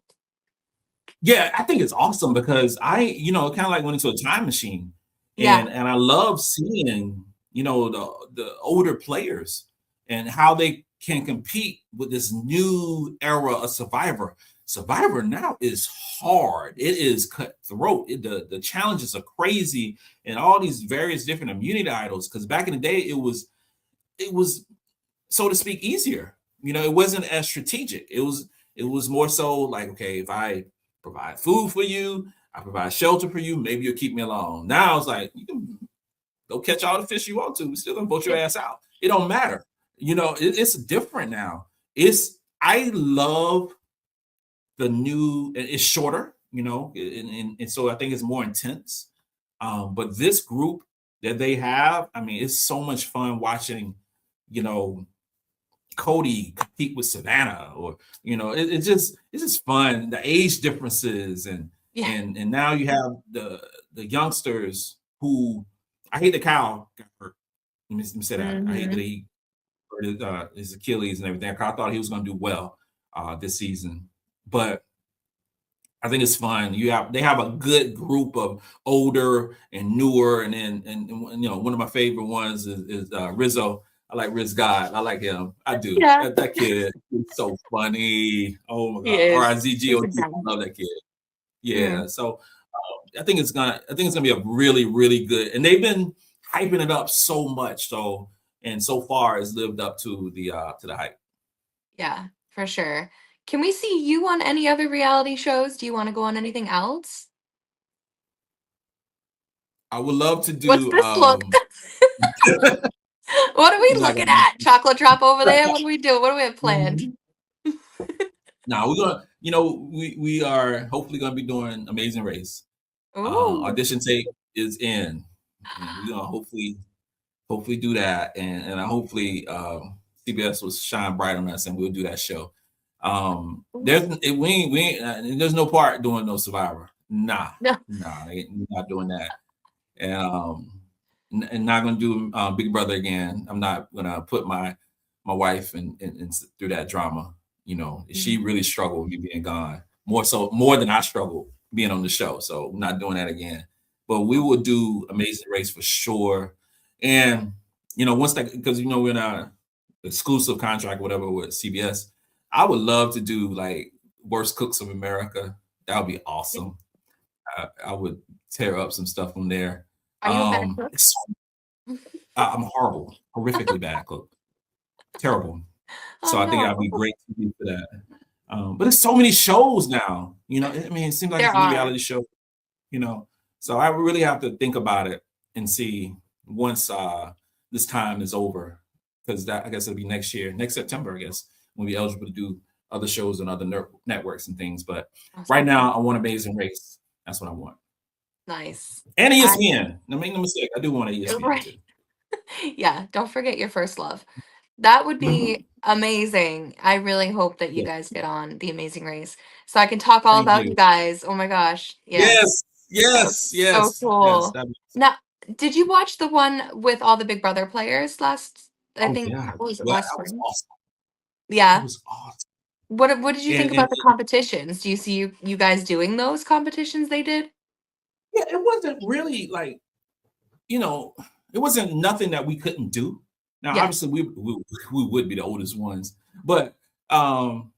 yeah, I think it's awesome because kind of like went into a time machine, yeah. and I love seeing, the older players and how they can compete with this new era of Survivor. Survivor now is hard. It is cutthroat. The challenges are crazy, and all these various different immunity idols. Because back in the day, it was, so to speak, easier. It wasn't as strategic. It was more so like, okay, if I provide food for you, I provide shelter for you, maybe you'll keep me alone. Now it's like, you can go catch all the fish you want to, we're still gonna vote your ass out. It don't matter. It's different now. I love the new, it's shorter, and so I think it's more intense. But this group that they have, I mean, it's so much fun watching, you know, Cody compete with Savannah, or it's just fun. The age differences, Yeah. and now you have the youngsters who, I hate that Kyle got hurt. Let me say that. I hate that Hmm. he hurt his Achilles and everything. I thought he was going to do well this season, but I think it's fun. They have a good group of older and newer, and one of my favorite ones is Rizzo. I like Riz God. I like him. I do. Yeah. That kid is so funny. Oh my He god. Or is. He's ZGOT. a I gem. love that kid. Mm. Yeah. So I think it's gonna be a really, really good. And they've been hyping it up so much. And so far it's lived up to the hype. Yeah, for sure. Can we see you on any other reality shows? Do you want to go on anything else? I would love to What's do this look? What are we you're not looking gonna at? Chocolate drop over there? What are we doing? What do we have planned? Mhm. Now we're gonna, we are hopefully gonna be doing Amazing Race. Ooh. Audition tape is in, and we're gonna hopefully do that, and I hopefully CBS will shine bright on us, and we'll do that show. There's no part doing no Survivor. Nah, No. nah, we're not doing that, and not gonna do Big Brother again. I'm not gonna put my wife in through that drama. She really struggled with me being gone, more than I struggled being on the show. So I'm not doing that again. But we will do Amazing Race for sure. And once that, because we're in a exclusive contract, whatever, with CBS, I would love to do like Worst Cooks of America. That would be awesome. I would tear up some stuff from there. Are you a bad cook? I'm horrible, horrifically bad cook, terrible. Oh So I think I'd no. be great to do for that. But there's so many shows now. I mean, it seems like There it's a new are. reality show. You know, so I really have to think about it and see once this time is over, because that, I guess, it'll be next year, next September. I guess we'll be eligible to do other shows and other networks and things. But right Awesome. now, I want Amazing Race. That's what I want. Nice. And I ESPN. Now, make no mistake, I do want ESPN right. too. Yeah, don't forget your first love. That would be amazing. I really hope that you Yeah, guys get on The Amazing Race so I can talk all thank about you. you guys. Oh my gosh. Yes. Yes, That would yes, be so yes, yes. cool. Now, did you watch the one with all the Big Brother players last, I Oh think, yeah, what was it, well, last that was spring? awesome. That Yeah. was awesome. What did you think And about the competitions? Do you see you guys doing those competitions they did? yeah, it wasn't really like, you know, it wasn't nothing that we couldn't do. Now, Yeah. obviously, we would be the oldest ones, but Um,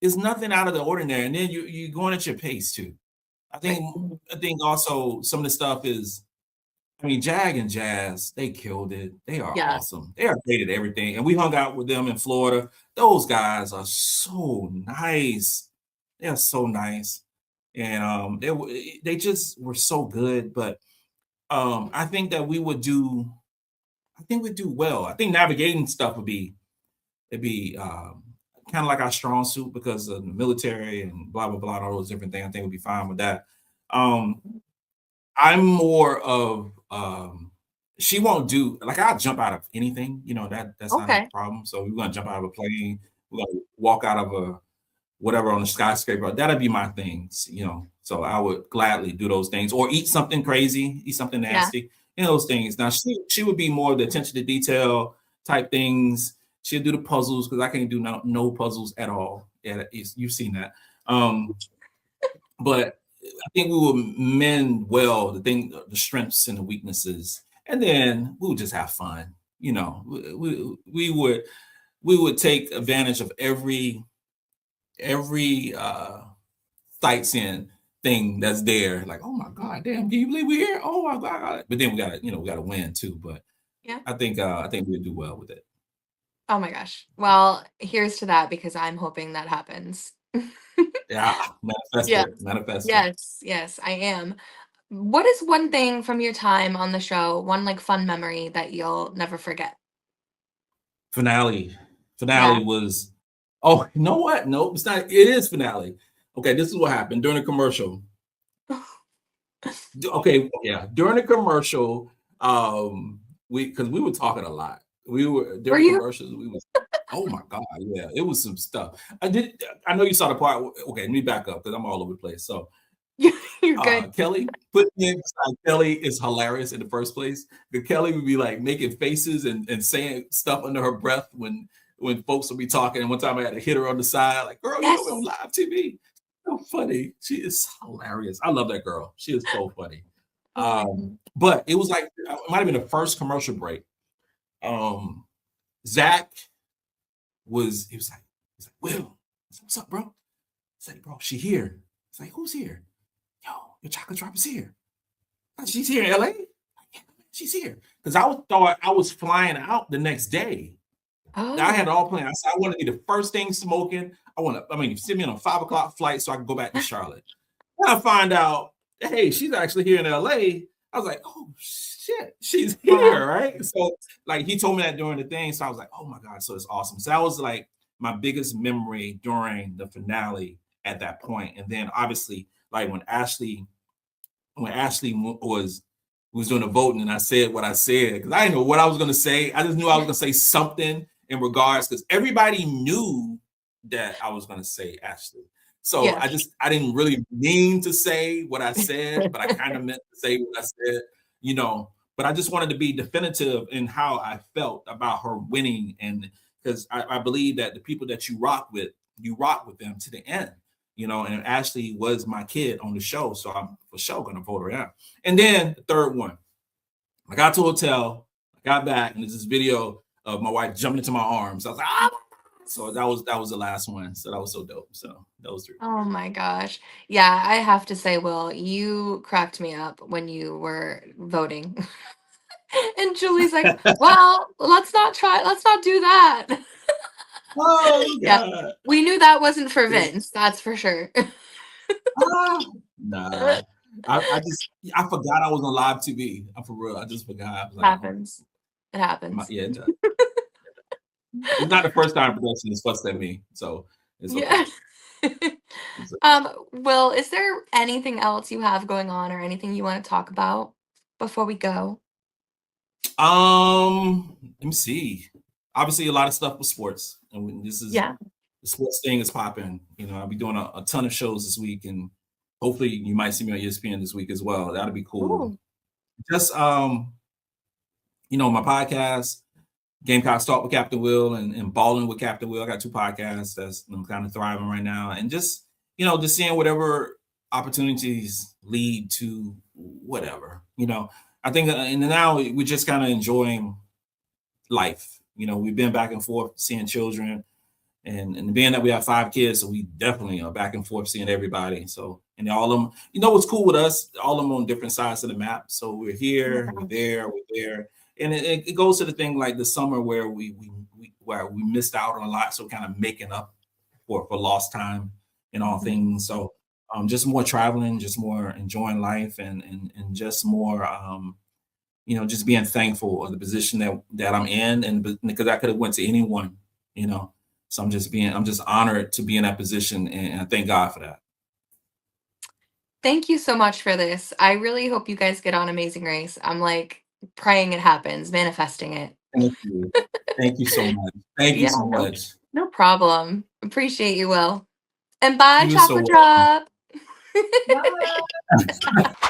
it's nothing out of the ordinary, and then you're going at your pace too. I Right. think I think also some of the stuff is, I mean, Jag and Jazz, they killed it. They are Yeah. awesome. They are great at everything, and we hung out with them in Florida. Those guys are so nice. They are so nice, and they just were so good. But I think that we would do. I think we'd do well. I think navigating stuff would be it'd be kind of like our strong suit because of the military and blah blah blah, all those different things. I think we'd be fine with that. Um, I'm more of she won't do like I'll jump out of anything, that's not a Okay. problem. So we're gonna jump out of a plane, we're gonna walk out of a whatever on a skyscraper. That'd be my things. So I would gladly do those things or eat something crazy, eat something Yeah. nasty, those things. Now she would be more the attention to detail type things. She'll do the puzzles because I can't do no puzzles at all. Yeah, you've seen that. But I think we will mend well the strengths and the weaknesses, and then we would just have fun. We would take advantage of every sightseeing thing that's there. Like, oh my god, damn, can you believe we're here? Oh my god! But then we gotta win too. But Yeah. I think we'll do well with it. Oh my gosh. Well, here's to that because I'm hoping that happens. Yeah, manifest Yes. it, manifest it. Yes. Yes, I am. What is one thing from your time on the show, one like fun memory that you'll never forget? Finale. Yeah. Finale was. Oh, you know what? Nope, it's not. It is finale. Okay, this is what happened during the commercial. Okay, yeah, during the commercial, we were talking a lot. We were Were during the you? commercials. We was. Oh my god, yeah, it was some stuff. I know you saw the part. Okay, let me back up because I'm all over the place. So You're good. Kelly put me in beside Kelly is hilarious in the first place. Because Kelly would be like making faces and saying stuff under her breath when folks would be talking. And one time I had to hit her on the side, like, girl, you know we're on Yes. live TV. So funny. She is hilarious. I love that girl. She is so funny. Oh my god. But it was like it might have been the first commercial break. Zach he was like, Will, I said, what's up, bro? I said, bro, she here. It's like, who's here? Yo, your chocolate drop is here. She's here in LA. Yeah, she's here because thought I was flying out the next day. I Oh. had it all planned. I said I want to be the first thing smoking. Send me on a 5 o'clock flight so I can go back to Charlotte. Then I find out, hey, she's actually here in LA. I was like, oh shit, she's Wow. here, right? So like he told me that during the thing. So I was like, oh my God, so it's awesome. So that was like my biggest memory during the finale at that point. And then obviously, like when Ashley was doing the voting and I said what I said because I didn't know what I was going to say. I just knew I was going to say something in regards because everybody knew that I was going to say Ashley. So Yeah. I didn't really mean to say what I said, but I kind of meant to say what I said. But I just wanted to be definitive in how I felt about her winning, and because I believe that the people that you rock with them to the end. And Ashley was my kid on the show, so I'm for sure gonna vote her out. And then the third one, I got to a hotel, I got back, and there's this video of my wife jumping into my arms. I was like, ah! So that was the last one. So that was so dope. So those three. Oh my gosh. Yeah, I have to say, Will, you cracked me up when you were voting. And Julie's like, well, let's not do that. Oh Yeah. God. We knew that wasn't for It- Vince, that's for sure. ah, nah. I forgot I was on live TV. I'm for real. I just forgot. I was like, oh Happens. It happens. yeah, it does. It's not the first time production has fussed at me, so it's okay. Yeah. Will, is there anything else you have going on or anything you want to talk about before we go? Let me see. Obviously, a lot of stuff with sports, and this is Yeah. the sports thing is popping. I'll be doing a ton of shows this week, and hopefully, you might see me on ESPN this week as well. That'll be cool. Ooh. Just my podcast, Gamecock Talk with Captain Will and Balling with Captain Will. I got two podcasts that's kind of thriving right now, and just seeing whatever opportunities lead to whatever. I think, and now we're just kind of enjoying life. We've been back and forth seeing children, And being that we have 5 kids, so we definitely are back and forth seeing everybody. So and all of them, what's cool with us? All of them on different sides of the map. So we're Oh my here, we're gosh. there, we're there, and it goes to the thing like the summer where we missed out on a lot, so kind of making up for lost time in all Mhm. things. So just more traveling, just more enjoying life, and just more just being thankful of the position that I'm in, and because I could have went to anyone, you know. So I'm just honored to be in that position, and I thank God for that. Thank you so much for this. I really hope you guys get on Amazing Race. I'm like praying it happens, manifesting it. Thank you. Thank you so much. Thank you Yeah, so no, much. no problem. Appreciate you, Will. And bye, You are so chocolate welcome. drop. Bye.